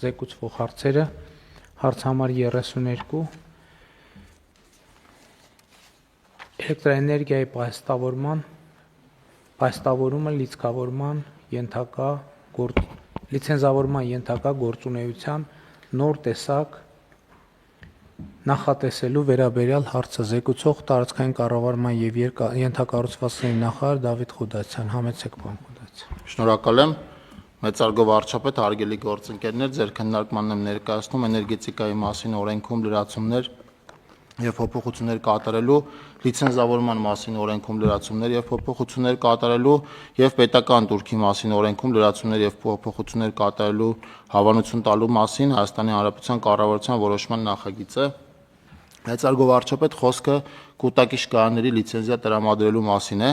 զեկուցվող հարցերը, հարց համար 32, էլեկտրաէներգիայի պայստավորումը լիցենզավորման ենթակա գործունեության նոր տեսակ նախատեսելու վերաբերյալ հարցը զեկուցող տարածքային կառավարման և ենթակառուցվածքների նախարար Դավիթ Խուդասյան, համեցեք պարոն Խուդասյան։ Շնորհակալ եմ, մեծարգո վարչապետ, հարգելի գործընկերներ, ձեր քննարկմանն եմ ներկայացնում էներգետիկայի մասին օրենքում լրացումներ և փոփոխություններ կատարելու, լիցենզավորման մասին օրենքում լրացումներ և փոփոխություններ կատարելու և պետական տուրքի մասին օրենքում լրացումներ և փոփոխություններ կատարելու հավանություն տալու մասին Հայաստանի Հանրապետության կառավարության որոշման նախագիծ է։ Մեծարգո վարչապետ, խոսքը կուտակիչ կայանների լիցենզիա տրամադրելու մասին է։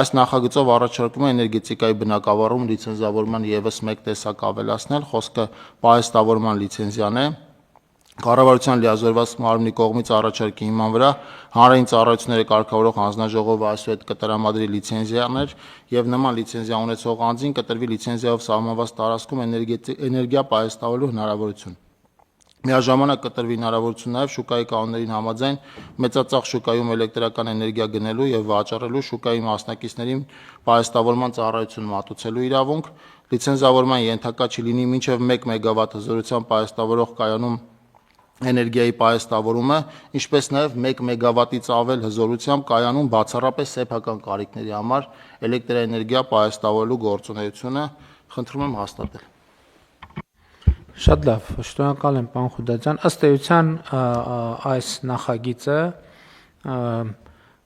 Այս նախագծով առաջարկվում է էներգետիկայի բնագավառում լիցենզավորման ևս մեկ տեսակ ավելացնել, խոսքը պահեստավորման լիցենզիան է։ Կառավարության լիազորված մարմնի կողմից առաջարկի հիման վրա հանրային ծառայությունները կարգավորող հանձնաժողովը այսուհետ կտրամադրի լիցենզիաներ և նման լիցենզիա ունեցող անձին կտրվի լիցենզիայով սահմանված տարածքում էներգիա պահեստավորելու հնարավորություն։ Միաժամանակ կտրվի հնարավորություն նաև շուկայի կանոններին համաձայն մեծածախ շուկայում էլեկտրական էներգիա գնելու և վաճառելու, շուկայի մասնակիցներին պահեստավորման ծառայություն մատուցելու իրավունք, լիցենզավորման ենթակա չլինի մինչև 1 մեգավատ հզորությամբ պահեստավորող կայանում էներգիայի պահեստավորումը, ինչպես նաև 1 մեգավատից ավել հզորությամբ կայանում բացառապես սեփական կարիքների համար էլեկտրաէներգիա պահեստավորելու գործունեությունը, խնդրում եմ հաստատել։ Շատ լավ, շնորհակալ եմ պարոն Խուդասյան, ըստ էության այս նախագիծը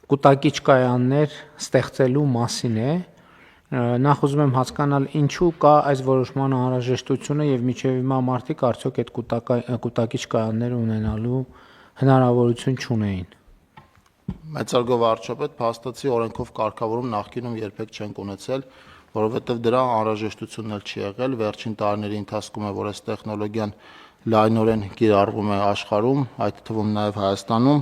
կուտակիչ կայաններ ստեղծելու մասին է, նախ ուզում եմ հասկանալ ինչու կա այս որոշման անհրաժեշտությունը և մինչև հիմա մարդիկ արդյոք այդ կուտակիչ կայանները ունենալու հնարավորություն չունեին։ Մեծարգո վարչապետ, փաստացի օրենքով կարգավորում նախկինում երբեք չենք ունեցել, որովհետև դրա անհրաժեշտությունն էլ չի եղել, վերջին տարիների ընթացքում է, որ այս տեխնոլոգիան լայնորեն կիրառվում է աշխարհում, այդ թվում նաև Հայաստանում,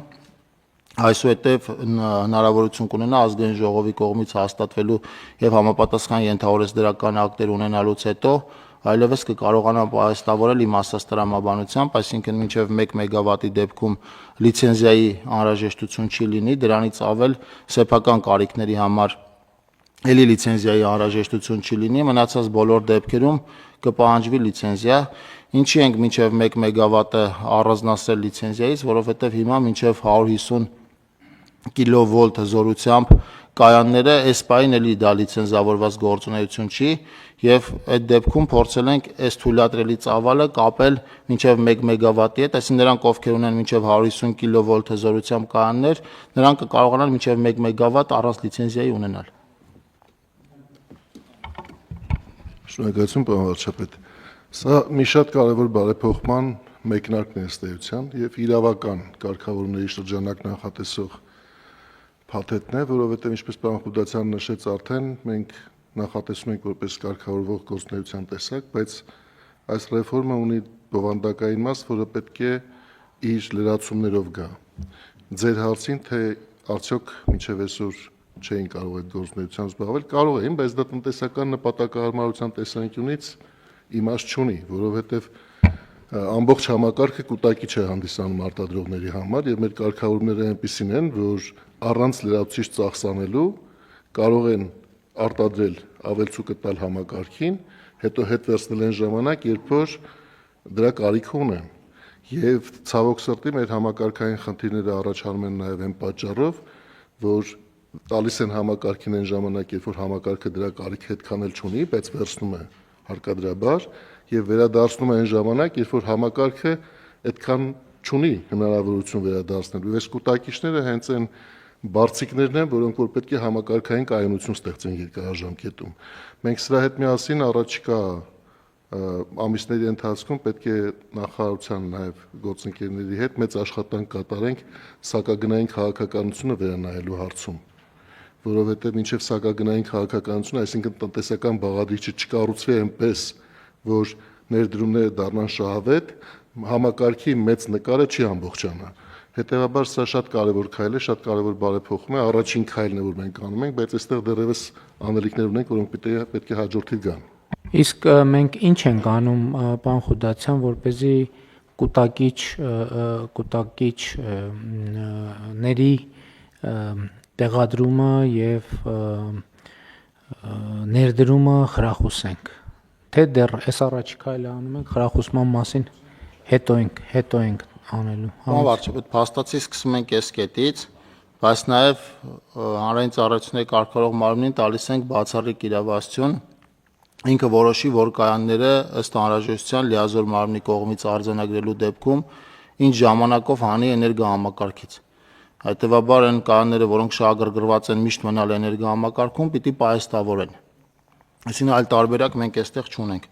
այսուհետև հնարավորություն կունենա ազգային ժողովի կողմից հաստատվելու և համապատասխան ենթահորիզոնակական ակտեր ունենալուց հետո այլևս կկարողանա պահեստավորել իմ ասած տրամաբանությամբ, այսինքն մինչև 1 մեգավատի դեպքում լիցենզիայի անհրաժեշտություն չի լինի, դրանից ավել սեփական կարիքների համար էլի լիցենզիայի անհրաժեշտություն չի լինի, մնացած բոլոր դեպքերում կպահանջվի լիցենզիա, ինչի ենք մինչև 1 մեգավատը առանձնացրել լիցենզիայից, որովհետև հիմա մինչև 150 կիլովոլտ հզորությամբ կայանները այս պահին էլի դա լիցենզավորված գործունեություն չի և այդ դեպքում փորձել ենք այս թույլատրելի ծավալը կապել մինչև 1 մեգավատի հետ, այսինքն նրանք ովքեր ունեն մինչև 150 կիլովոլտ հզորությամբ կայաններ, նրանք կկարողանան մինչև 1 մեգավատ առանց լիցենզիայի ունենալ։ Շնորհակալություն պարոն վարչապետ։ Սա մի շատ կարևոր բարեփոխման մեկնարկն է ըստ էության և իրավական կարգավորումների շրջանակ նախատեսող փաթեթն է, որովհետև ինչպես պարոն Խուդասյանը նշեց արդեն, մենք նախատեսում ենք որպես կարգավորվող գործունեության տեսակ, բայց այս ռեֆորմը ունի բովանդակային մաս, որը պետք է իր լրացումներով գա։ Ձեր հարցին, թե արդյոք մինչև այսօր չէին կարող այդ գործունեությամբ զբաղվել, կարող էին, բայց դա տնտեսական նպատակահարմարության տեսանկյունից իմաստ չունի, որովհետև ամբողջ համակարգը կուտակիչ է հանդիսանում արտադրողների համար և մեր կարգավորումները այնպիսին են, որ առանց լրացուցիչ ծախսանելու կարող են արտադրել ավելցուկը տալ համակարգին, հետո հետ վերցնել այն ժամանակ, երբ որ դրա կարիքը ունեն։ Եվ ցավոք սրտի մեր համակարգային խնդիրները առաջանում են նաև այն պատճառով, որ տալիս են համակարգին այն ժամանակ, երբ որ համակարգը դրա կարիքը այդքան էլ չունի, բայց վերցնում է հարկադրաբար և վերադարձնում է այն ժամանակ, երբ որ համակարգը այդքան չունի հնարավորություն վերադարձնելու։ Այս կուտակիչները հենց այն բարձիկներն են, որոնք որ պետք է համակարգային կայունություն ստեղծեն երկարաժամկետում։ Մենք սրա հետ միասին առաջիկա ամիսների ընթացքում պետք է նախարարության նաև գործընկերների հետ մեծ աշխատանք կատարենք սակագնային քաղաքականությունը վերանայելու հարցում, որովհետև մինչև սակագնային քաղաքականությունը, այսինքն տնտեսական բաղադրիչը չկառուցվի այնպես, որ ներդրումները դառնան շահավետ, համակարգի մեծ նկարը չի ամբողջանա։ Հետևաբար սա շատ կարևոր քայլ է, շատ կարևոր բարեփոխում է, առաջին քայլն է, որ մենք անում ենք, բայց այստեղ դեռևս անելիքներ ունենք, որոնք պետք է հաջորդիվ գան։ Իսկ մենք ինչ ենք անում, պարոն Խուդացյան, որպեսզի կուտակիչների տեղադրումը եւ ներդրումը խրախուսենք, թե դեռ այս առաջիկայլը անում ենք խրախուսման մասին հետո ենք անելու։ Պարոն վարչապետ, փաստացի սկսում ենք այս կետից, բայց նաև հանրային ծառայությունների կարգավորող մարմնին տալիս ենք բացառիկ իրավասություն, ինքը որոշի, որ կայանները ըստ անհրաժեշտության լիազոր մարմնի կողմից արձանագրելու դեպքում ինչ ժամանակով հանի էներգոհամակարգից։ Հետևաբար այն կայանները, որոնք շահագրգռված են միշտ մնալ էներգոհամակարգում, պիտի պահեստավորեն։ Այսինքն այլ տարբերակ մենք այստեղ չունենք։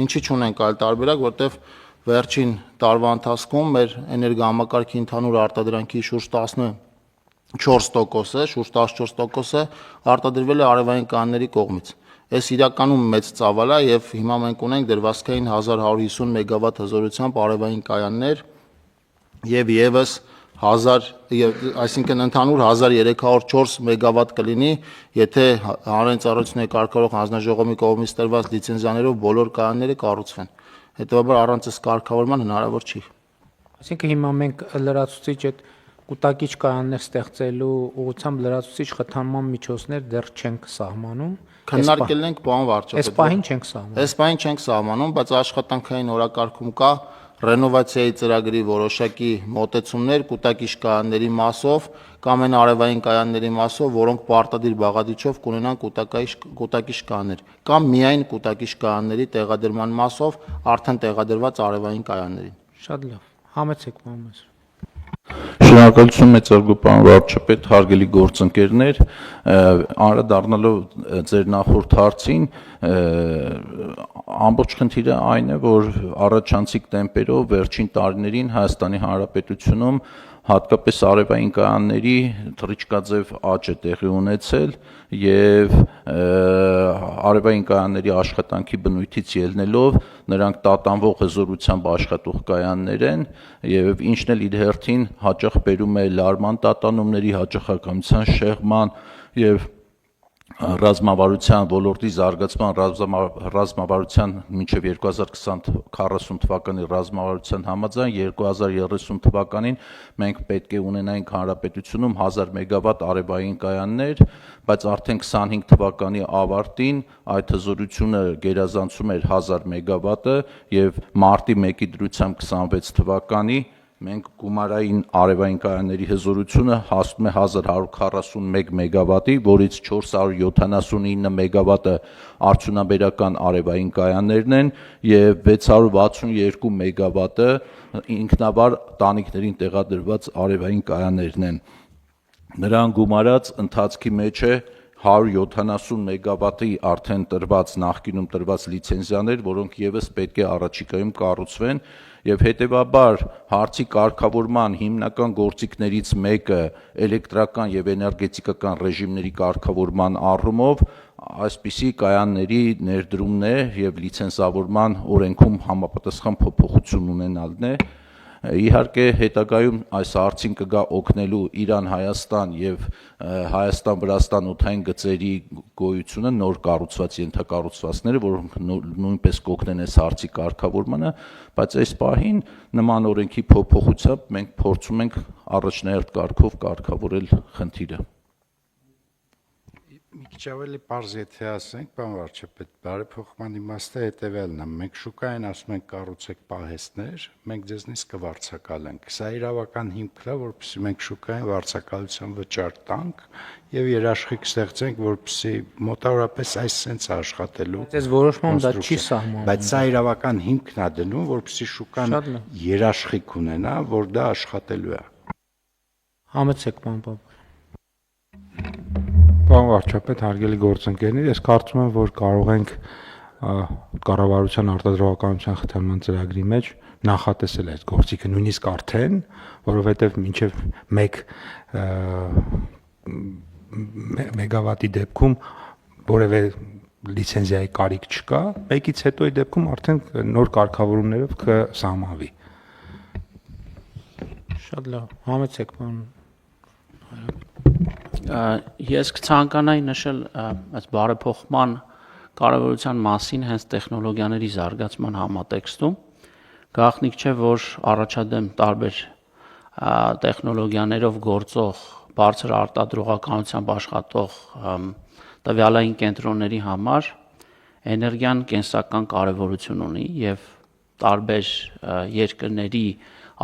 Ինչի չունենք այլ տարբերակ, որտեվ վերջին տարվա ընթացքում մեր էներգոհամակարգի ընդհանուր արտադրանքի շուրջ 14%-ը, շուրջ 14%-ը արտադրվել է արևային կայանների կողմից։ Այս իրականում մեծ ծավալ է եւ հիմա մենք ունենք դրվածքային 1150 մեգավատ հզորությամբ արևային կայաններ եւ եւս 1000, այսինքն ընդհանուր 1304 մեգավատ կլինի, եթե հանրային ծառայությունների կարգավորող հանձնաժողովի կողմից տրված լիցենզիաներով բոլոր կայանները կառուցվեն։ Հետևաբար առանց այս կարգավորման հնարավոր չի։ Այսինքն հիմա մենք լրացուցիչ այդ կուտակիչ կայաններ ստեղծելու ուղղությամբ լրացուցիչ խթանման միջոցներ դեռ չենք սահմանում։ Քննարկել ենք, պարոն վարչապետ։ Այս պահին չենք սահմանում։ Այս պահին չենք սահմանում, բայց աշխատանքային օրակարգում կա ռենովացիայի ծրագրի որոշակի մոտեցումներ կուտակիչ կայանների մասով կամ այն արևային կայանների մասով, որոնք պարտադիր բաղադրիչով կունենան կուտակիչ կայաններ, կամ միայն կուտակիչ կայանների տեղադրման մասով արդեն տեղադրված արևային կայաններին։ Շատ լավ։ Համեցեք, պարոն Մեսրոպ։ Շնորհակալություն մեծարգո պարոն վարչապետ, հարգելի գործընկերներ, անդրադառնալով ձեր նախորդ հարցին, ամբողջ խնդիրը այն է, որ առաջանցիկ տեմպերով վերջին տարիներին Հայաստանի Հանրապետությունում հատկապես արևային կայանների թռիչքաձև աճ է տեղի ունեցել եւ արևային կայանների աշխատանքի բնույթից ելնելով նրանք տատանվող հզորությամբ աշխատող կայաններ են եւ ինչն էլ իր հերթին հաճախ բերում է լարման տատանումների, հաճախականության շեղման եւ ռազմավարության ոլորտի զարգացման ռազմավարության մինչև 2040 թվականի ռազմավարության համաձայն 2030 թվականին մենք պետք է ունենայինք հանրապետությունում 1000 մեգավատ արևային կայաններ, բայց արդեն 25 թվականի ավարտին այդ հզորությունը գերազանցում էր 1000 մեգավատը եւ մարտի 1-ի դրությամբ 26 թվականի մենք գումարային արևային կայանների հզորությունը հասնում է 1141 մեգավատի, որից 479 մեգավատը արդյունաբերական արևային կայաններն են եւ 662 մեգավատը ինքնավար տանիքներին տեղադրված արևային կայաններն են։ Նրան գումարած ընթացքի մեջ է 170 մեգավատի արդեն տրված նախկինում տրված լիցենզիաներ, որոնք եւս պետք է առաջիկայում կառուցվեն եւ հետեւաբար հարցի կարգավորման հիմնական գործիքներից մեկը էլեկտրական եւ էներգետիկական ռեժիմների կարգավորման առումով այսպիսի կայանների ներդրումն է եւ լիցենզավորման օրենքում համապատասխան փոփոխություն ունենալն է։ Իհարկե հետագայում այս հարցին կգա օգնելու Իրան-Հայաստան եւ Հայաստան-Վրաստան օդային գծերի գոյությունը նոր կառուցված ենթակառուցվածքները, որոնք նույնպես կօգնեն այս հարցի կարգավորմանը, բայց այս պահին նման օրենքի փոփոխությամբ մենք փորձում ենք առաջնահերթ կարգով կարգավորել խնդիրը։ Մի քիչ ավելի պարզ եթե ասենք, պարոն վարչապետ, բարեփոխման իմաստը հետևյալն է, մենք շուկային ասում ենք կառուցեք պահեստներ, մենք ձեզնից կվարձակալենք։ Սա իրավական հիմք է, որպեսզի մենք շուկային վարձակալության վճար տանք եւ երաշխիք ստեղծենք, որպեսզի մոտավորապես այս սենց աշխատելու։ Այս որոշմամբ դա չի սահմանում։ Բայց սա իրավական հիմքն է դնում, որպեսզի շուկան երաշխիք ունենա, որ դա աշխատելու է։ Համեցեք, պարոն Պապ։ Պարոն վարչապետ, հարգելի գործընկերներ, ես կարծում եմ, որ կարող ենք կառավարության արտադրողականության խթանման ծրագրի մեջ նախատեսել այս գործիքը նույնիսկ արդեն, որովհետև մինչև 1 մեգավատի դեպքում որևէ լիցենզիայի կարիք չկա, 1-ից հետոյի դեպքում արդեն նոր կարգավորումներով կսահմանվի։ Շատ լավ, համեցեք, պարոն։ Ես կցանկանայի նշել այս բարեփոխման կարևորության մասին հենց տեխնոլոգիաների զարգացման համատեքստում գաղտնիք չէ, որ առաջադեմ տարբեր տեխնոլոգիաներով գործող, բարձր արտադրողականությամբ աշխատող տվյալային կենտրոնների համար էներգիան կենսական կարևորություն ունի եւ տարբեր երկրների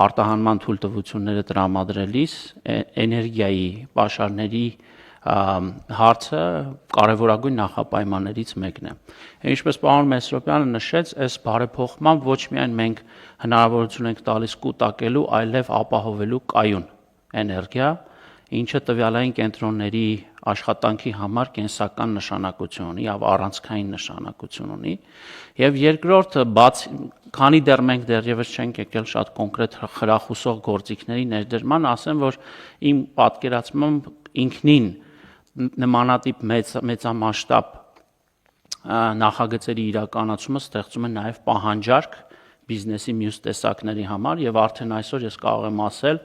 արտահանման թույլտվությունները տրամադրելիս էներգիայի պաշարների հարցը կարևորագույն նախապայմաններից մեկն է։ Ինչպես պարոն Մեսրոպյանը նշեց, այս բարեփոխմամբ ոչ միայն մենք հնարավորություն ենք տալիս կուտակելու, այլև ապահովելու կայուն էներգիա, ինչը տվյալային կենտրոնների աշխատանքի համար կենսական նշանակություն ունի եւ առանցքային նշանակություն ունի։ Եվ երկրորդը, քանի դեռ մենք դեռևս չենք եկել շատ կոնկրետ խրախուսող գործիքների ներդրման, ասեմ, որ իմ պատկերացմամբ ինքնին նմանատիպ մեծամասշտաբ նախագծերի իրականացումը ստեղծում է նաև պահանջարկ բիզնեսի մյուս տեսակների համար եւ արդեն այսօր ես կարող եմ ասել,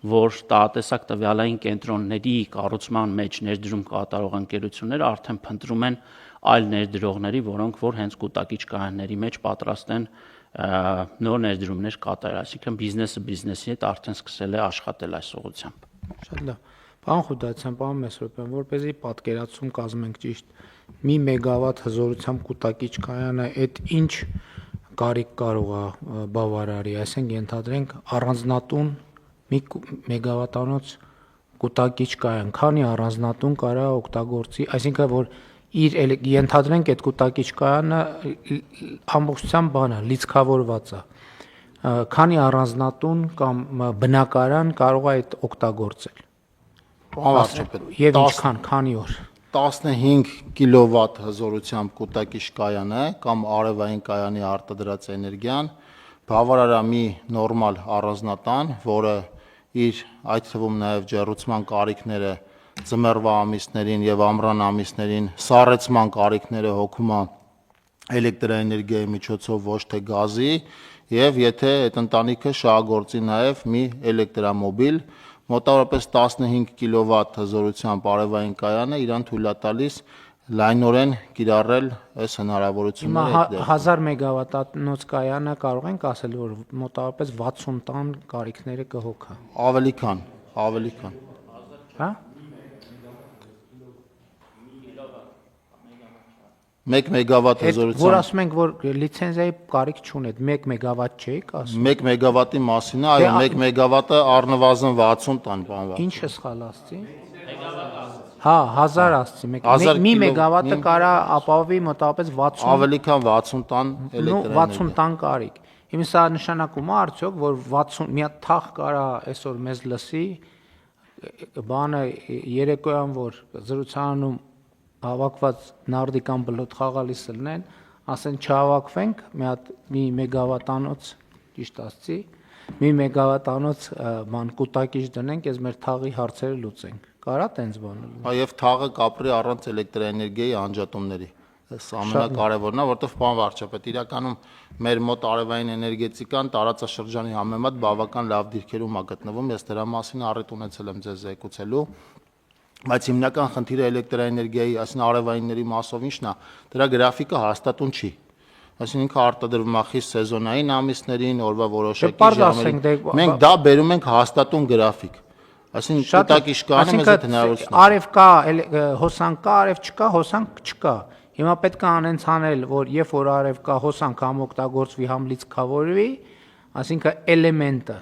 որ տարատեսակ տվյալային կենտրոնների կառուցման մեջ ներդրում կատարող ընկերությունները արդեն փնտրում են այլ ներդրողների, որոնք որ հենց կուտակիչ կայանների մեջ պատրաստ են նոր ներդրումներ կատարել, այսինքն բիզնեսի հետ արդեն սկսել է աշխատել այս ուղղությամբ։ Շատ լավ։ Պարոն Խուդացյան, պարոն Մեսրոպյան, որպեսզի պատկերացում կազմենք ճիշտ, մի մեգավատ հզորությամբ կուտակիչ կայանը այդ ինչ կարիք կարող է բավարարի, այսինքն ենթադրենք առանձնատուն մի մեգավատանոց կուտակիչ կայան, քանի առանձնատուն կարա օգտագործի, այսինքն որ իր ենթադրենք այդ կուտակիչ կայանը ամբողջությամբ բան է, լիցքավորված է, քանի առանձնատուն կամ բնակարան կարող է այդ օգտագործել։ Եվ ինչքան, քանի օր։ 15 կիլովատ հզորությամբ կուտակիչ կայանը կամ արևային կայանի արտադրած էներգիան բավարար է մի նորմալ առանձնատան, որը իր այդ թվում նաև ջեռուցման կարիքները ձմեռվա ամիսներին եւ ամռան ամիսներին սառեցման կարիքները հոգում է էլեկտրաէներգիայի միջոցով ոչ թե գազի եւ եթե այդ ընտանիքը շահագործի նաև մի էլեկտրամոբիլ մոտավորապես 15 կիլովատ հզորությամբ արևային կայանը իրան թույլ է տալիս լայնորեն կիրառել այս հնարավորությունները։ Հիմա 1000 մեգավատանոց կայանը կարող ենք ասել, որ մոտավորապես 60 տան կարիքները կհոգա։ Ավելի քան։ Հա? 1 մեգավատ Որ հզորությամբ։ ասում ենք, որ լիցենզիայի կարիք չունի, 1 մեգավատ չէիք ասում։ 1 մեգավատի մասին է, այո, 1 մեգավատը առնվազն 60 տան բանվա։ Ինչը սխալ ասցի։ Հա, 1000 ասցի, մի մեգավատը կարա ապահովի մոտավորապես 60 Ավելի քան 60 տան էլեկտրաէներգիա։ 60 տան կարիք։ Հիմա սա նշանակում է արդյոք, որ 60 մի հատ թախ կարա այսօր մեզ լսի, բանը երեկոյան որ զրուցանում հավաքված նարդիկան բլոտ խաղալիս լնեն, ասեն չհավաքվենք, մի մեգավատանոց, ճիշտ ասցի, մի մեգավատանոց բան կուտակիչ դնենք, ես մեր թաղի հարցերը լուծենք։ Կարա տենց բան լինի։ Եվ թաղը կապրի առանց էլեկտրաէներգիայի անջատումների։ Այս ամենակարևորն է, որովհետև պարոն վարչապետ, իրականում մեր մոտ արևային էներգետիկան տարածաշրջանի համեմատ բավական լավ դիրքերում է գտնվում, ես դրա մասին առիթ ունեցել եմ ձեզ զեկուցելու, բայց հիմնական խնդիրը էլեկտրաէներգիայի, այսինքն արևայինների մասով ինչն է, դրա գրաֆիկը հաստատուն չի։ Այսինքն արտադրվում է խիստ սեզոնային ամիսներին, օրվա որոշակի ժամերին։ Մենք դա բերում ենք հաստատուն գրաֆիկ։ Այսինքն կուտակիչ կանը մեզ այդ հնարավորություն է։ Արև կա, հոսանք կա, արև չկա, հոսանք չկա։ Հիմա պետք է անենց անել, որ երբ որ արև կա, հոսանք համ օգտագործվի, համ լիցքավորվի, այսինքն էլեմենտը,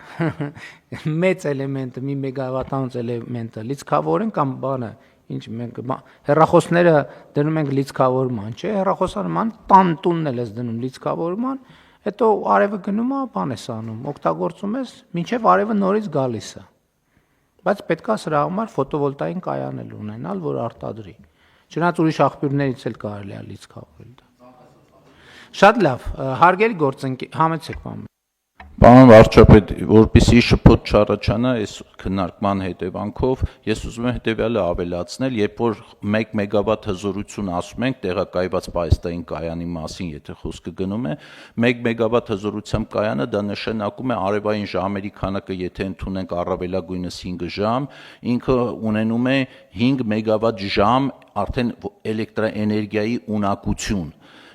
մեծ էլեմենտը, մի մեգավատանոց էլեմենտը լիցքավորեն կամ բանը, ինչ մենք հեռախոսները դնում ենք լիցքավորման, չէ՞, հեռախոսանման տանտունն էլ ես դնում լիցքավորման, հետո արևը գնում է, բան ես անում, օգտագործում ես, մինչև արևը նորից գալիս է։ Բայց պետք է սրա համար ֆոտովոլտային կայան էլ ունենալ, որ արտադրի։ Չնայած ուրիշ աղբյուրներից էլ կարելի է լիցքավորել դա։ Շատ լավ, հարգելի գործընկեր, համեցեք բան։ Պարոն վարչապետ, որպեսզի շփոթ չառաջանա այս քննարկման հետևանքով, ես ուզում եմ հետևյալը ավելացնել, երբ որ 1 մեգավատ հզորություն ասում ենք տեղակայված պահեստային կայանի մասին, եթե խոսքը գնում է, 1 մեգավատ հզորությամբ կայանը դա նշանակում է արևային ժամերի քանակը, եթե ընդունենք առավելագույնս 5 ժամ, ինքը ունենում է 5 մեգավատ ժամ արդեն էլեկտրաէներգիայի ունակություն։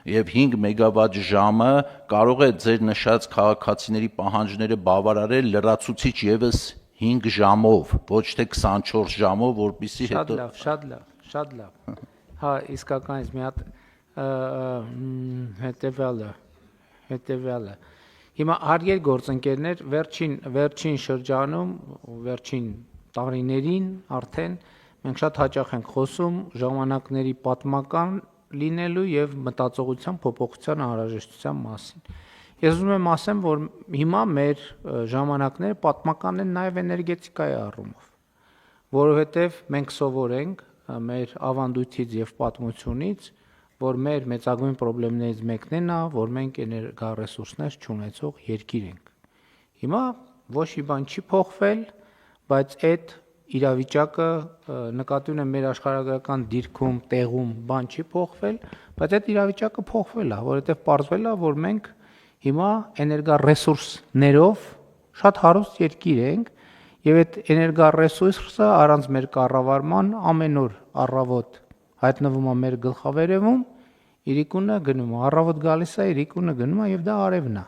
Եվ 5 մեգավատ ժամը կարող է ձեր նշած քաղաքացիների պահանջները բավարարել լրացուցիչ եւս 5 ժամով, ոչ թե 24 ժամով, որպեսզի հետո Շատ լավ։ Հա, իսկականից մի հատ հետեւյալը։ Հիմա հարգելի գործընկերներ, վերջին շրջանում, վերջին տարիներին արդեն մենք շատ հաճախ ենք խոսում ժամանակների պատմական լինելու եւ մտածողության փոփոխության անհրաժեշտության մասին։ Ես ուզում եմ ասեմ, որ հիմա մեր ժամանակները պատմական են նաեւ էներգետիկայի առումով, որովհետեւ մենք սովորենք մեր ավանդույթից եւ պատմությունից, որ մեր մեծագույն խնդիրներից մեկն է նա, որ մենք էներգառեսուրսներ չունեցող երկիր ենք։ Հիմա ոչ մի բան չի փոխվել, բայց այդ իրավիճակը նկատի ունեմ մեր աշխարհագրական դիրքում, տեղում բան չի փոխվել, բայց այդ իրավիճակը փոխվել է, որովհետև պարզվել է, որ մենք հիմա էներգառեսուրսներով շատ հարուստ երկիր ենք, եւ այդ էներգառեսուրսը առանց մեր կառավարման ամեն օր առավոտ հայտնվում է մեր գլխավերևում, իրիկունը գնում է, առավոտ գալիս է, իրիկունը գնում է եւ դա արևն է։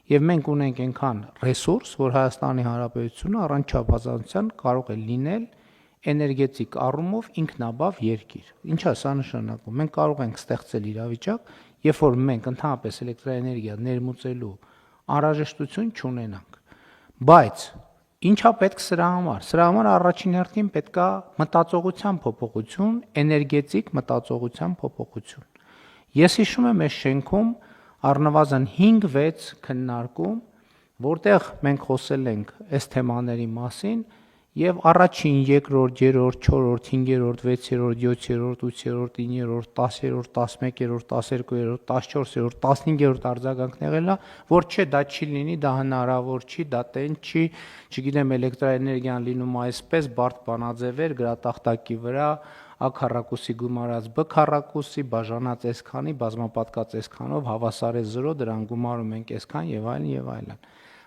Եվ մենք ունենք այնքան ռեսուրս, որ Հայաստանի Հանրապետությունը առանց չափազանցության կարող է լինել էներգետիկ առումով ինքնաբավ երկիր։ Ինչա սա նշանակում։ Մենք կարող ենք ստեղծել իրավիճակ, երբ որ մենք ընդհանրապես էլեկտրաէներգիա ներմուծելու անհրաժեշտություն չունենանք։ Բայց ինչա պետք սրա համար։ Սրա համար առաջին հերթին պետք է մտածողության փոփոխություն, էներգետիկ մտածողության փոփոխություն։ Ես հիշում եմ այս շենքում առնվազն 5-6 քննարկում, որտեղ մենք խոսել ենք այս թեմաների մասին եւ առաջին, երկրորդ, երրորդ, չորրորդ, 5-րդ, 6-րդ, 7-րդ, 8-րդ, 9-րդ, 10-րդ, 11-րդ, 12-րդ, 14-րդ, 15-րդ արձագանքն եղել է, որ չէ, դա չի լինի, դա հնարավոր չի, դա տեն չի, չգիտեմ, էլեկտրաէներգիան լինում այսպես, բարդ բանաձևեր, գրատախտակի վրա, A քառակուսի գումարած B քառակուսի, բաժանած այսքանի, բազմապատկած այսքանով, հավասար է 0, դրան գումարում ենք այսքան եւ այլն եւ այլն։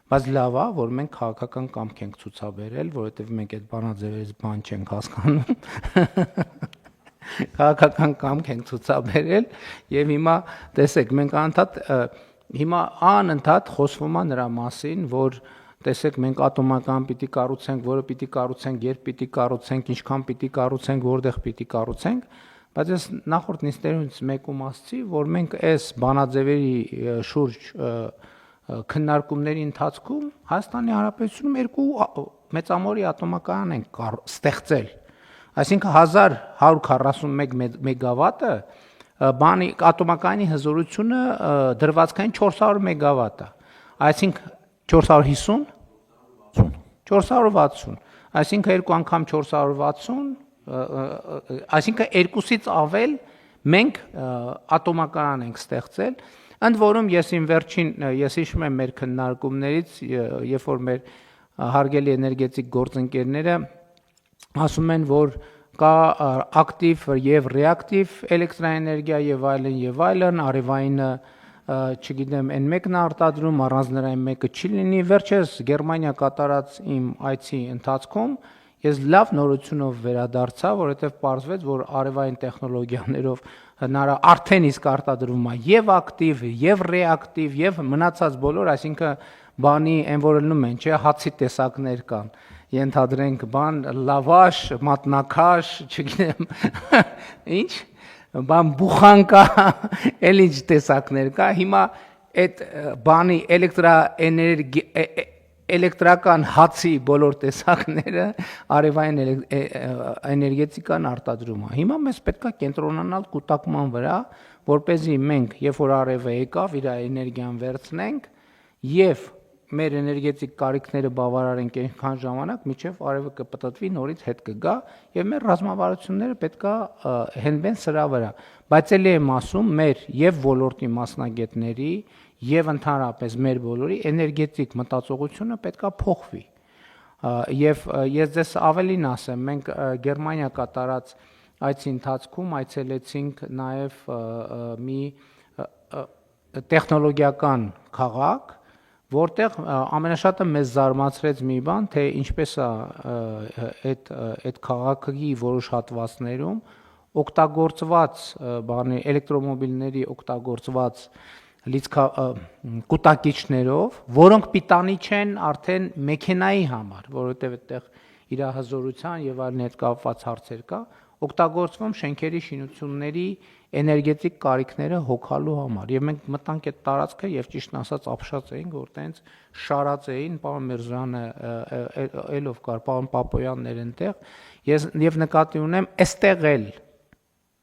Բայց լավ է, որ մենք քաղաքական կամք ենք ցուցաբերել, որովհետեւ մենք այդ բանաձևերից բան չենք հասկանում։ Քաղաքական կամք ենք ցուցաբերել եւ հիմա տեսեք, մենք անընդհատ խոսվում է նրա մասին, որ տեսեք, մենք ատոմական պիտի կառուցենք, որը պիտի կառուցենք, երբ պիտի կառուցենք, ինչքան պիտի կառուցենք, որտեղ պիտի կառուցենք, բայց ես նախորդ նիստերից մեկում ասացի, որ մենք այս բանաձևերի շուրջ քննարկումների ընթացքում Հայաստանի Հանրապետությունում 2 մեծամորի ատոմակայան ենք ստեղծել։ Այսինքն 1141 մեգավատը ատոմակայանի հզորությունը դրվածքային 400 մեգավատ է։ Այսինքն 450, 460, այսինքն 2 անգամ 460, այսինքն 2-ից ավել մենք ատոմակայան ենք ստեղծել, ընդ որում ես հիշում եմ մեր քննարկումներից, երբ որ մեր հարգելի էներգետիկ գործընկերները ասում են, որ կա ակտիվ եւ ռեակտիվ էլեկտրաէներգիա եւ այլն, արևայինը չգիտեմ, այն մեկն է արտադրում, առանց նրա այն մեկը չի լինի։ Վերջերս Գերմանիա կատարած իմ այցի ընթացքում ես լավ նորությունով վերադարձա, որովհետև պարզվեց, որ արևային տեխնոլոգիաներով արդեն իսկ արտադրվում է եւ ակտիվ, եւ ռեակտիվ, եւ մնացած բոլոր, այսինքն բանի այն որ լնում են, չէ, հացի տեսակներ կան։ Ենթադրենք բան, լավաշ, մատնաքաշ, չգիտեմ, ինչ բան բուխանկա, էլ ինչ տեսակներ կա, հիմա այդ բանի էլեկտրական հացի բոլոր տեսակները արևային էներգետիկան արտադրում է։ Հիմա մեզ պետք է կենտրոնանալ կուտակման վրա, որպեսզի մենք, երբ որ արևը եկավ, իր էներգիան վերցնենք եւ մեր էներգետիկ կարիքները բավարարենք այնքան ժամանակ, մինչև արևը կպտտվի, նորից հետ կգա եւ մեր ռազմավարությունները պետքա հենվեն սրա վրա։ Բայց ելի եմ ասում, մեր եւ ոլորտի մասնագետների եւ ընդհանրապես մեր բոլորի էներգետիկ մտածողությունը պետքա փոխվի։ Եվ ես ձեզ ավելին ասեմ, մենք Գերմանիա կատարած այցի ընթացքում այցելեցինք նաև մի տեխնոլոգիական քաղաք, որտեղ ամենաշատը մեզ զարմացրեց մի բան, թե ինչպես է այդ քաղաքի որոշ հատվածներում օգտագործված էլեկտրոմոբիլների օգտագործված կուտակիչներով, որոնք պիտանի չեն արդեն մեքենայի համար, որովհետև այդտեղ իր հզորության եւ այլն հետ կապված հարցեր կա, օգտագործվում շենքերի շինությունների էներգետիկ կարիքները հոգալու համար։ Եվ մենք մտանք այդ տարածքը եւ ճիշտն ասած ապշած էինք, որ տենց շարած էին, պարոն Միրզյանը ելով կար, պարոն Պապոյաններ այնտեղ, եւ նկատի ունեմ, այստեղ էլ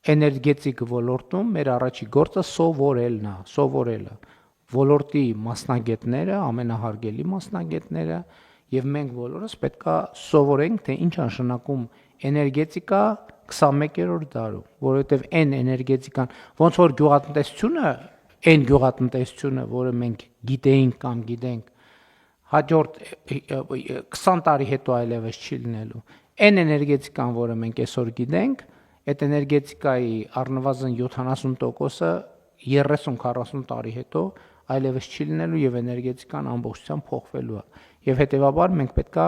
էներգետիկ ոլորտում մեր առաջի գործը սովորելն է, սովորելը ոլորտի մասնագետները, ամենահարգելի մասնագետները եւ մենք բոլորս պետքա սովորենք, թե ինչ է նշանակում էներգետիկա 21-րդ դարում, որովհետեւ այն էներգետիկան, ոնց որ գյուղատնտեսությունը, այն գյուղատնտեսությունը, որը մենք գիտեինք կամ գիտենք, հաջորդ 20 տարի հետո այլևս չի լինելու, այն էներգետիկան, որը մենք այսօր գիտենք, այդ էներգետիկայի առնվազն 70%-ը 30-40 տարի հետո այլևս չի լինելու եւ էներգետիկան ամբողջությամբ փոխվելու է։ Եվ հետեւաբար մենք պետքա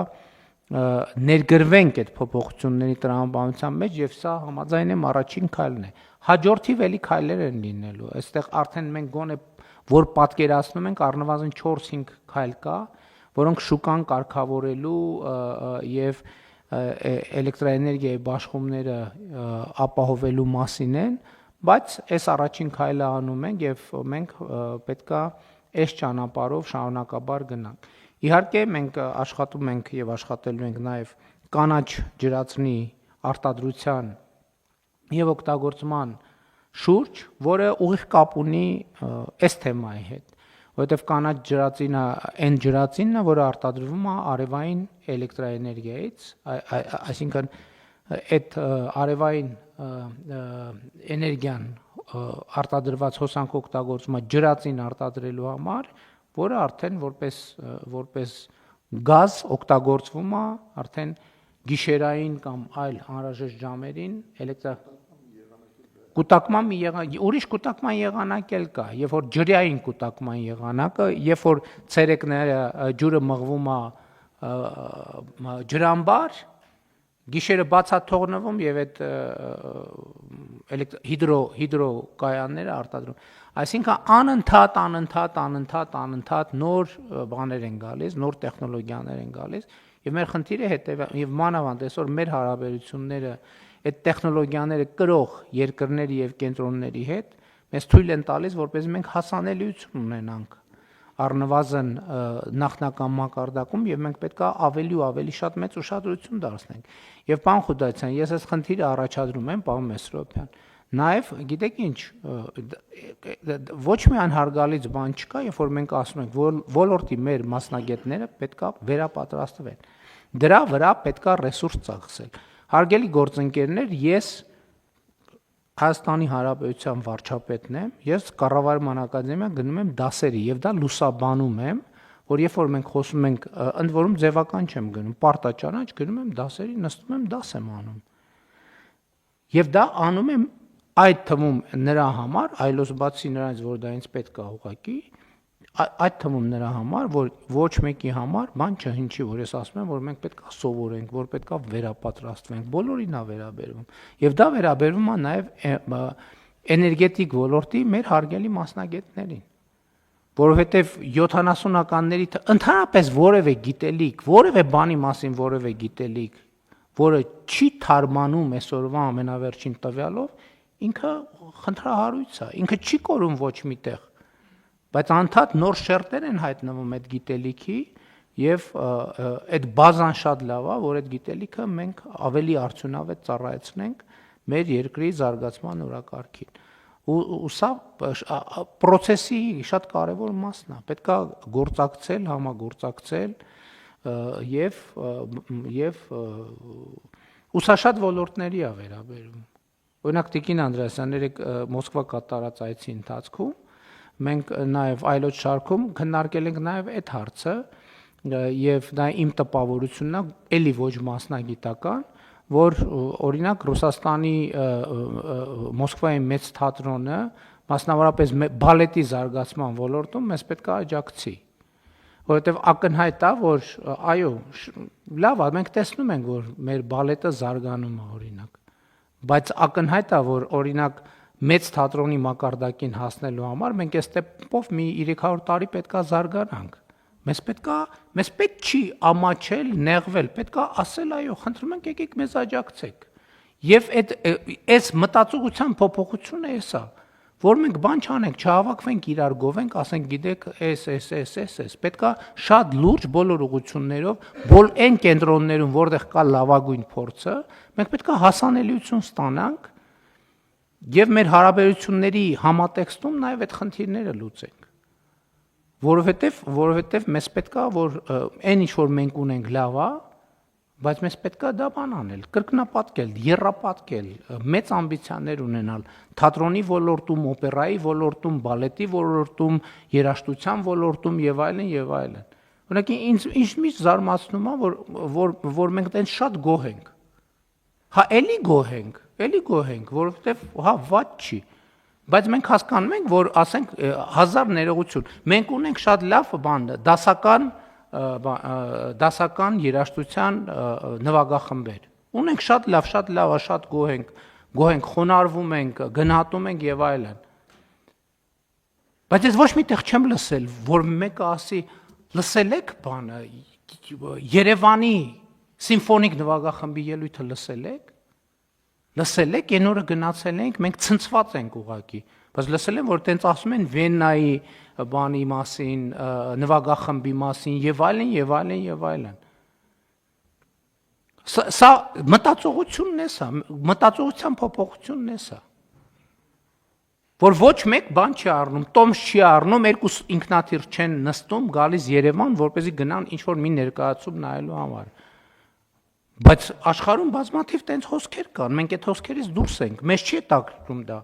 ներգրվենք այդ փոփոխությունների տրամաբանության մեջ եւ սա համաձայն եմ առաջին քայլն է։ Հաջորդիվ էլի քայլեր են լինելու։ Այստեղ արդեն մենք գոնե որ պատկերացնում ենք առնվազն 4-5 քայլ կա, որոնք շուկան կարգավորելու եւ էլեկտրաէներգիայի բաշխումները ապահովելու մասին են, բայց այս առաջին քայլը անում ենք եւ մենք պետքա այս ճանապարհով շարունակաբար գնանք։ Իհարկե մենք աշխատում ենք եւ աշխատելու ենք նաեւ կանաչ ջրածնի արտադրության եւ օգտագործման շուրջ, որը ուղիղ կապ ունի այս թեմայի հետ, որովհետեւ կանաչ ջրածինը այն ջրածինն է, որը արտադրվում է արևային էլեկտրաէներգիայից, այսինքն այդ արևային էներգիան արտադրված հոսանք օգտագործում է ջրածին արտադրելու համար, որը արդեն որպես գազ օգտագործվում է արդեն գիշերային կամ այլ անհրաժեշտ ժամերին կուտակման ուրիշ կուտակման եղանակ էլ կա, երբ որ ջրային կուտակման եղանակը, երբ որ ցերեկները ջուրը մղվում է ջրամբար, գիշերը բաց է թողնվում եւ այդ հիդրո կայանները արտադրում։ Այսինքն անընդհատ նոր բաներ են գալիս, նոր տեխնոլոգիաներ են գալիս եւ մեր խնդիրը հետեւյալ եւ մանավանդ այսօր մեր հարաբերությունները այդ տեխնոլոգիաները կրող երկրների եւ կենտրոնների հետ մեզ թույլ են տալիս, որպեսզի մենք հասանելիություն ունենանք առնվազն նախնական մակարդակում եւ մենք պետքա ավելի ու ավելի շատ մեծ ուշադրություն դարձնենք։ Եվ պարոն Խուդայցյան, ես այս խնդիրը առաջադրում եմ, պարոն Մեսրոպյան, նաեւ գիտեք ինչ, ոչ միայն հարգալից բան չկա, երբ որ մենք ասում ենք, որ ոլորտի մեր մասնագետները պետքա վերապատրաստվեն։ Դրա վրա պետքա ռեսուրս ծախսել։ Հարգելի գործընկերներ, ես Հայաստանի Հանրապետության վարչապետն եմ, ես կառավարման ակադեմիա գնում եմ դասերի եւ դա լուսաբանում եմ, որ երբ որ մենք խոսում ենք, ընդ որում ձևական չեմ գնում, պարտաճանաչ գնում եմ դասերի, նստում եմ դաս եմ անում։ Եվ դա անում եմ այդ թվում նրա համար, այլոց բացի նրանից, որ դա ինձ պետք է ուղղակի, այդ թվում նրա համար, որ ոչ մեկի համար բան չհնչի, որ ես ասում եմ, որ մենք պետք է սովորենք, որ պետք է վերապատրաստվենք, բոլորին է վերաբերվում։ Եվ դա վերաբերվում է նաև էներգետիկ ոլորտի մեր հարգելի մասնագետներին, որովհետև 70-ականների ընդհանրապես որևէ գիտելիք, որևէ բանի մասին որևէ գիտելիք, որը չի թարմանում այսօրվա ամենավերջին տվյալով, ինքը խնդրահարույց է, ինքը չի կորում ոչ միտեղ, բայց անդադ նոր շերտեր են հայտնվում այդ գիտելիքի եւ այդ բազան շատ լավ է, որ այդ գիտելիքը մենք ավելի արդյունավետ ծառայեցնենք մեր երկրի զարգացման օրակարգին։ Ու սա process-ի շատ կարևոր մասն է։ Պետք է գործակցել, համագործակցել եւ սա շատ ոլորտների է վերաբերում։ Օրինակ Տիկին Անդրեասյան երեք Մոսկվա կատարած այցի ընթացքում մենք նաև այլոց շարքում քննարկել ենք նաև այդ հարցը եւ դա իմ տպավորությունն է էլի ոչ մասնագիտական, որ օրինակ Ռուսաստանի Մոսկվայի մեծ թատրոնը մասնավորապես բալետի զարգացման ոլորտում մեզ պետք է աջակցի, որովհետեւ ակնհայտ է, որ այո, լավ է, մենք տեսնում ենք, որ մեր բալետը զարգանում է օրինակ, բայց ակնհայտ է, որ օրինակ մեծ թատրոնի մակարդակին հասնելու համար մենք այս տեպով մի 300 տարի պետքա զարգանանք։ Մեզ պետք չի ամաչել, նեղվել, պետքա ասել այո, խնդրում ենք եկեք մեզ աջակցեք։ Եվ այս մտածողության փոփոխությունը էսա, որ մենք բան չանենք, չհավաքվենք իրար գովենք, ասենք գիտեք, էս, պետքա շատ լուրջ բոլոր ուղղություններով, այն կենտրոններում, որտեղ կա լավագույն փորձը, մենք պետքա հասանելիություն ստանանք եւ մեր հարաբերությունների համատեքստում նաեւ այդ խնդիրները լուծենք։ Որովհետեւ մեզ պետքա որ այն ինչ որ մենք ունենք լավ է, բայց մեզ պետքա դա բան անել, կրկնապատկել, եռապատկել, մեծ ամբիցիաներ ունենալ թատրոնի ոլորտում, օպերայի ոլորտում, բալետի ոլորտում, երաժշտության ոլորտում եւ այլն եւ այլն։ Օրինակ ինձ միշտ զարմացնում է, որ մենք այդպես շատ գոհ ենք։ Հա, էլի գոհ ենք, որովհետեւ հա ված չի։ Բայց մենք հասկանում ենք, որ ասենք 1000 ներողություն, մենք ունենք շատ լավ բան, դասական երաժշտության նվագախմբեր։ Ունենք շատ լավ, շատ գոհ ենք, խոնարհվում ենք, գնահատում ենք եւ այլն։ Բայց ես ոչ միտեղ չեմ լսել, որ մեկը ասի, լսել եք բանը, Երևանի սիմֆոնիկ նվագախմբի ելույթը լսել եք։ Լսել եք, այն օրը գնացել ենք, մենք ցնցված ենք ուղակի, բայց լսել եմ, որ տենց ասում են Վեննայի բանի մասին, նվագախմբի մասին եւ այլն։ Սա մտածողությունն է, մտածողության փոփոխությունն է սա։ Որ ոչ մեկ բան չի առնում, տոմս չի առնում, երկու ինքնաթիռ չեն նստում, գալիս Երևան, որպեսզի գնան ինչ որ մի ներկայացում նայելու համար։ Բայց աշխարհում բազմաթիվ տենց հոսքեր կան, մենք այդ հոսքերից դուրս ենք, մեզ չի տակրում դա։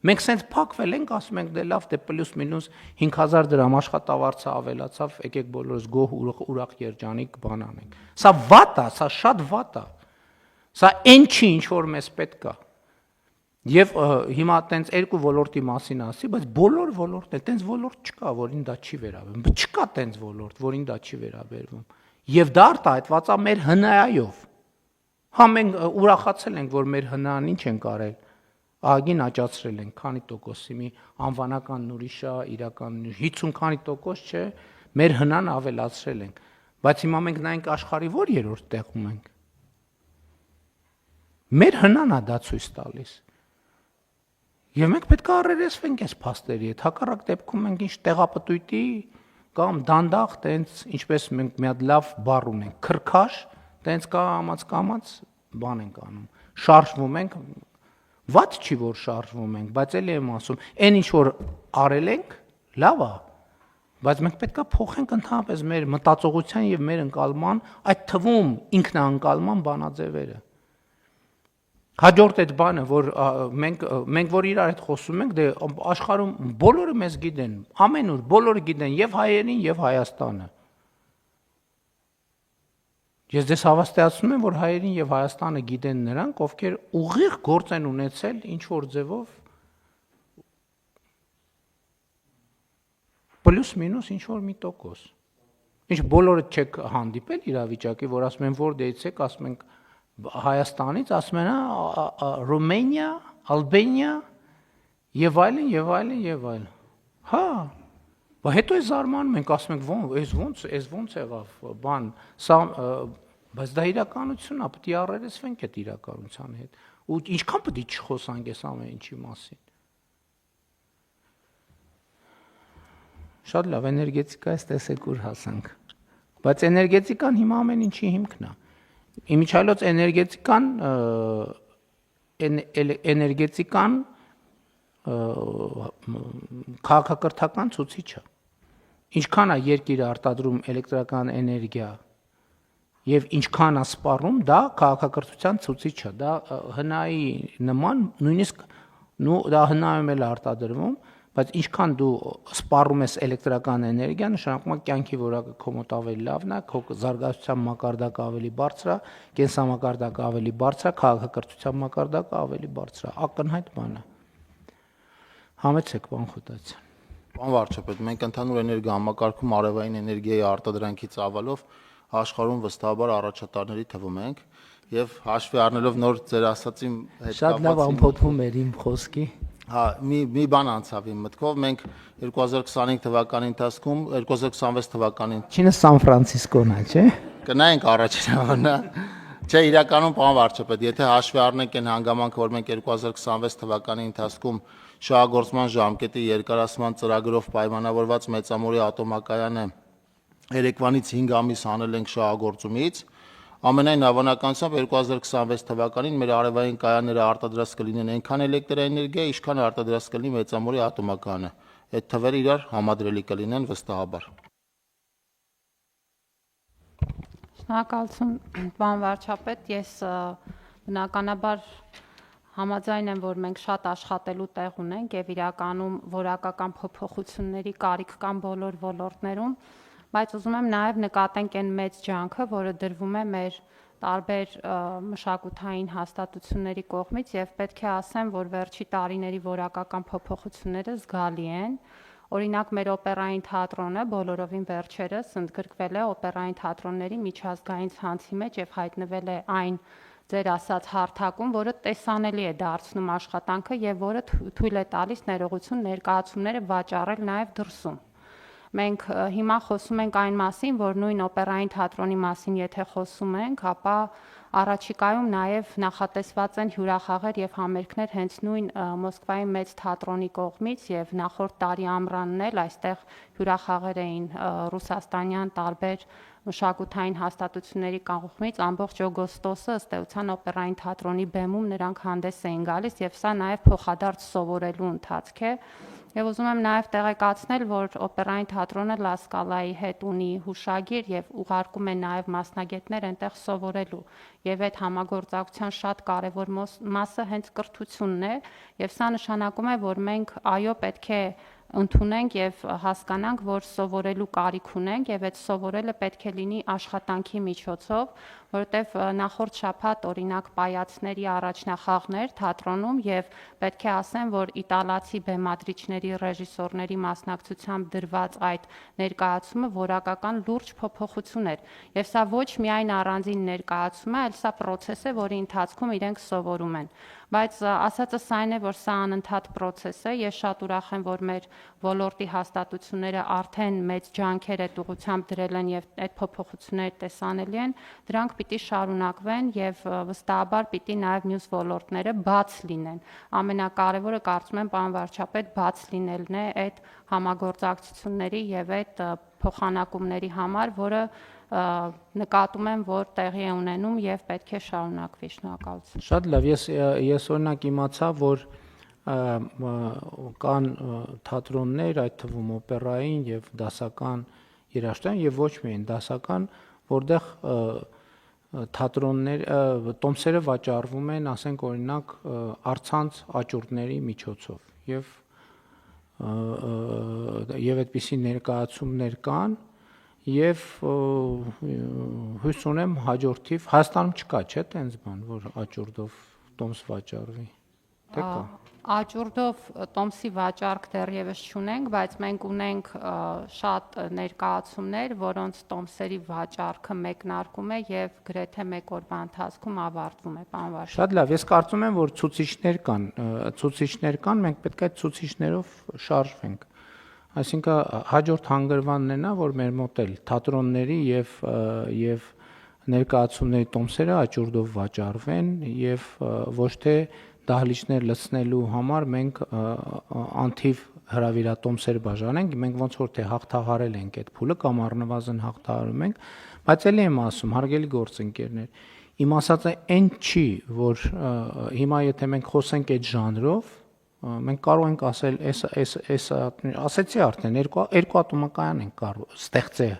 Մենք սենց փակվել ենք, ասում ենք դե լավ, դե պլյուս մինուս 5000 դրամ աշխատավարձը ավելացավ, եկեք բոլորս գոհ ուրախ երջանիկ բան անենք։ Սա վատ է, սա շատ վատ է։ Սա այն չի, ինչ որ մեզ պետք է։ Եվ հիմա տենց երկու ոլորտի մասին ասի, բայց բոլոր ոլորտներ, տենց ոլորտ չկա, որին դա չի վերաբերվում։ Չկա տենց ոլորտ, որին դա չի վերաբերվում։ Եվ դա արտահայտված է մեր ՀՆԱ-ով։ Հա մենք ուրախացել ենք, որ մեր ՀՆԱ-ն ինչ են կարել։ Ահագին աճացրել ենք, քանի տոկոսի մի անվանական ուրիշա, իրական 50 քանի տոկոս չէ, մեր ՀՆԱ-ն ավելացրել ենք։ Բայց հիմա մենք նայենք աշխարհի որ երրորդ տեղում ենք։ Մեր ՀՆԱ-ն է դա ցույց տալիս։ Եվ մենք պետք է առերեսվենք այս փաստերի հետ, հակառակ դեպքում մենք ինչ տեղապտույտի կամ դանդաղ տենց, ինչպես մենք մի հատ լավ բառ ունենք, քրքաշ, տենց կամաց բան ենք անում, շարժվում ենք, ված չի որ շարժվում ենք, բայց էլի եմ ասում, այն ինչ որ արել ենք, լավ է, բայց մենք պետք է փոխենք ընդհանրապես մեր մտածողության եւ մեր ընկալման, այդ թվում ինքնաընկալման բանաձևերը։ Հաջորդ այդ բանը, որ մենք որ իրար հետ խոսում ենք, դե աշխարհում բոլորը մեզ գիտեն, ամենուր բոլորը գիտեն եւ հայերին եւ Հայաստանը։ Ես դες հավաստիացնում եմ, որ հայերին եւ Հայաստանը գիտեն նրանք, ովքեր ուղիղ գործ են ունեցել ինչ որ ձևով պլյուս մինուս ինչ որ մի տոկոս։ Ինչ բոլորը չեք հանդիպել իրավիճակի, որ ասում են որ դեից եք, ասում ենք Հայաստանից, ասում են Ռումենիա, Ալբանիա եւ այլն։ Հա, բայց հետո է զարմանում ենք, ասում ենք ոնց եղավ, բան, սա, բայց դա իրականությունն է, պետք է առերեսվենք այդ իրականության հետ։ Ու ինչքան պետք է չխոսանք այս ամեն ինչի մասին։ Շատ լավ, էներգետիկայից տեսեք ուր հասանք։ Բայց էներգետիկան հիմա ամեն ինչի հիմքն է։ Իմիջիայլոց էներգետիկան քաղաքակրթական ցուցիչ է։ Ինչքան է երկիրը արտադրում էլեկտրական էներգիա եւ ինչքան է սպառում, դա քաղաքակրթության ցուցիչ է։ Դա ՀՆԱ-ի նման նույնիսկ դա ՀՆԱ-ում էլ արտադրվում, բայց ինչքան դու սպառում ես էլեկտրական էներգիա, նշանակում է կյանքի որակը քո մոտ ավելի լավն է, քո զարգացության մակարդակը ավելի բարձր է, կենսամակարդակը ավելի բարձր է, քաղաքակրթության մակարդակը ավելի բարձր է, ակնհայտ բան է։ Համեցեք, պարոն Խոտացյան։ Պարոն վարչապետ, մենք ընդհանուր էներգիա համակարգում արևային էներգիայի արտադրանքի ծավալով աշխարհում վստահաբար առաջատարների թվում ենք եւ հաշվի առնելով նոր ձեր ասացի հետ Շատ լավ ամփոփում էր իմ խոսքի։ Հա, մի բան անցավ իմ մտքով, մենք 2025 թվականի ընթացքում 2026 թվականին Չինը Սան Ֆրանցիսկոն է, չէ՞։ կնայենք առաջին հավանա։ Չէ, իրականում պարոն վարչապետ, եթե հաշվի առնենք այն հանգամանքը, որ մենք 2026 թվականի ընթացքում շահագործման ժամկետի երկարացման ծրագրով պայմանավորված Մեծամորի ատոմակայանը երեկվանից 5 ամիս անել ենք շահագործումից, ամենայն հավանականությամբ 2026 թվականին մեր արևային կայանները արտադրած կլինեն այնքան էլեկտրաէներգիա, ինչքան արտադրած կլինի Մեծամորի ատոմակայանը։ Այդ թվերը իրար համադրելի կլինեն վստահաբար։ Շնորհակալություն, պարոն վարչապետ, ես բնականաբար համաձայն եմ, որ մենք շատ աշխատելու տեղ ունենք եւ իրականում որակական փոփոխությունների կարիք կան բոլոր ոլորտներում, բայց ուզում եմ նաեւ նկատենք այն մեծ ջանքը, որը դրվում է մեր տարբեր մշակութային հաստատությունների կողմից եւ պետք է ասեմ, որ վերջի տարիների որակական փոփոխությունները զգալի են։ Օրինակ մեր օպերային թատրոնը բոլորովին վերջերս ընդգրկվել է օպերային թատրոնների միջազգային ցանցի մեջ եւ հայտնվել է այն ձեր ասած հարթակում, որը տեսանելի է դարձնում աշխատանքը եւ որը թույլ է տալիս ներողություն ներկայացումները վաճառել նաեւ դրսում։ Մենք հիմա խոսում ենք այն մասին, որ նույն օպերային թատրոնի մասին եթե խոսում ենք, ապա առաջիկայում նաև նախատեսված են հյուրախաղեր եւ համերգներ հենց նույն Մոսկվայի մեծ թատրոնի կողմից եւ նախորդ տարի ամռանն էլ այստեղ հյուրախաղեր էին ռուսաստանյան տարբեր մշակութային հաստատությունների կողմից ամբողջ օգոստոսը ըստ էության օպերային թատրոնի բեմում նրանք հանդես էին գալիս եւ սա նաեւ փոխադարձ սովորելու ընթացք է։ Եվ ուզում եմ նաև տեղեկացնել, որ օպերային թատրոնը Լա Սկալայի հետ ունի հուշագիր եւ ուղարկում է նաև մասնագետներ այնտեղ սովորելու։ Եվ այդ համագործակցության շատ կարևոր մասը հենց կրթությունն է, եւ սա նշանակում է, որ մենք այո պետք է ընդունենք եւ հասկանանք, որ սովորելու կարիք ունենք եւ այդ սովորելը պետք է լինի աշխատանքի միջոցով, որովհետեւ նախորդ շաբաթ օրինակ պայացների առաջնախաղներ թատրոնում եւ պետք է ասեմ, որ իտալացի բեմադրիչների, ռեժիսորների մասնակցությամբ դրված այդ ներկայացումը որակական լուրջ փոփոխություն էր։ Եվ սա ոչ միայն առանձին ներկայացում է, այլ սա process է, որի ընթացքում իրենք սովորում են։ Բայց ասածս այն է, որ սա անընդհատ process է, ես շատ ուրախ եմ, որ մեր ոլորտի հաստատությունները արդեն մեծ ջանքեր այդ ուղղությամբ դրել են եւ այդ փոփոխությունները տեսանելի են, դրանք պիտի շարունակվեն եւ վստահաբար պիտի նաեւ մյուս ոլորտները բաց լինեն։ Ամենակարևորը կարծում եմ, պարոն վարչապետ, բաց լինելն է այդ համագործակցությունների եւ այդ փոխանակումների համար, որը նկատում եմ, որ տեղի է ունենում եւ պետք է շարունակվի։ Շնորհակալություն։ Շատ լավ, ես օրինակ իմացա, որ կան թատրոններ, այդ թվում օպերային եւ դասական երաժշտային եւ ոչ միայն դասական, որտեղ թատրոններ տոմսերը վաճառվում են, ասենք օրինակ առցանց աճուրդների միջոցով եւ այդպիսի ներկայացումներ կան եւ հույս ունեմ հաջորդիվ Հայաստանում չկա, չէ՞, տենց բան, որ աճուրդով տոմս վաճառվի։ Թե կա։ Աճուրդով տոմսի վաճառք դեռևս չունենք, բայց մենք ունենք շատ ներկայացումներ, որոնց տոմսերի վաճառքը մեկնարկում է եւ գրեթե մեկ օրվա ընթացքում ավարտվում է, պարոն վարչապետ։ Շատ լավ, ես կարծում եմ, որ ցուցիչներ կան, մենք պետք է այդ ցուցիչներով շարժվենք։ Այսինքն հաջորդ հանգրվանն է նա, որ մեր մոտ էլ թատրոնների եւ ներկայացումների տոմսերը աճուրդով վաճառվեն եւ ոչ թե դահլիճներ լցնելու համար մենք անթիվ հրավիրատոմսեր բաժանենք, մենք ոնց որ թե հաղթահարել ենք այդ փուլը կամ առնվազն հաղթահարում ենք, բայց ելի եմ ասում, հարգելի գործընկերներ, իմ ասածը այն չի, որ հիմա եթե մենք խոսենք այդ ժանրով, մենք կարող ենք ասել, ասեցի արդեն, երկու ատոմակայան ենք կարող ստեղծել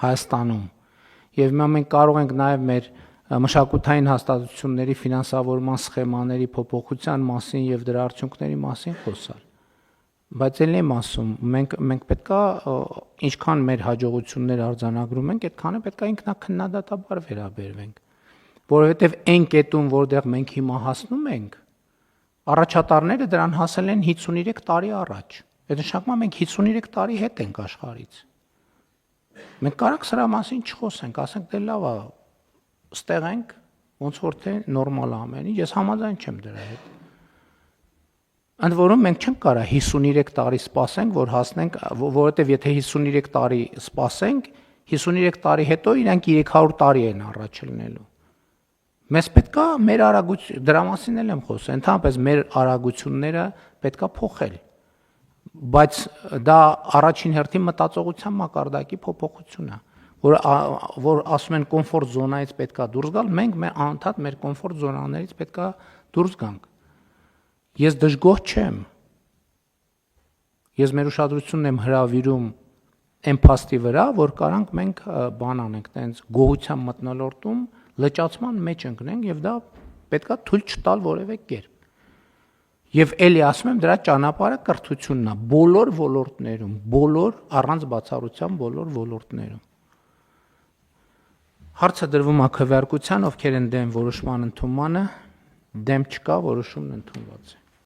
Հայաստանում, եւ հիմա մենք կարող ենք նաեւ մեր մշակութային հաստատությունների ֆինանսավորման սխեմաների փոփոխության մասին եւ դրա արդյունքների մասին խոսալ։ Բայց ելի եմ ասում, մենք պետքա ինչքան մեր հաջողություններ արձանագրում ենք, այդքանը պետքա ինքնակնդատաբար վերաբերվենք, որովհետև այն կետում, որտեղ մենք հիմա հասնում ենք, առաջատարները դրան հասել են 53 տարի առաջ։ Այդ նշանակում է մենք 53 տարի հետ ենք աշխարհից։ Մենք կարանք սրա մասին չխոսենք, ասենք դե լավ է, ստեղ ենք, ոնց որ թե նորմալ ամեն ինչ, ես համաձայն չեմ դրա հետ։ Ընդ որում մենք չենք կարող 53 տարի սպասենք, որ հասնենք, որովհետև եթե 53 տարի սպասենք, 53 տարի հետո իրանք 300 տարի են առաջ ելնելու։ Մեզ պետքա մեր արագություն, դրա մասին եմ խոսում, ընդհանրապես մեր արագությունները պետքա փոխել։ Բայց դա առաջին հերթին մտածողության մակարդակի փոփոխություն է, որ ասում են կոմֆորտ զոնայից պետքա դուրս գալ, մենք անընդհատ մեր կոմֆորտ զոնաներից պետքա դուրս գանք։ Ես դժգոհ չեմ։ Ես մեր ուշադրությունն եմ հրավիրում այն փաստի վրա, որ կարանք մենք բան անենք, տենց գոհության մթնոլորտում լճացման մեջ ընկնենք եւ դա պետքա թույլ չտալ որևէ կերպ։ Եվ ելի ասում եմ դրա ճանապարհը կրթությունն է բոլոր ոլորտներում, բոլոր առանց բացառության բոլոր ոլորտներում։ Հարցը դրվում է քվեարկության, ովքեր են դեմ որոշման ընդունմանը, դեմ չկա, որոշումն ընդունված է։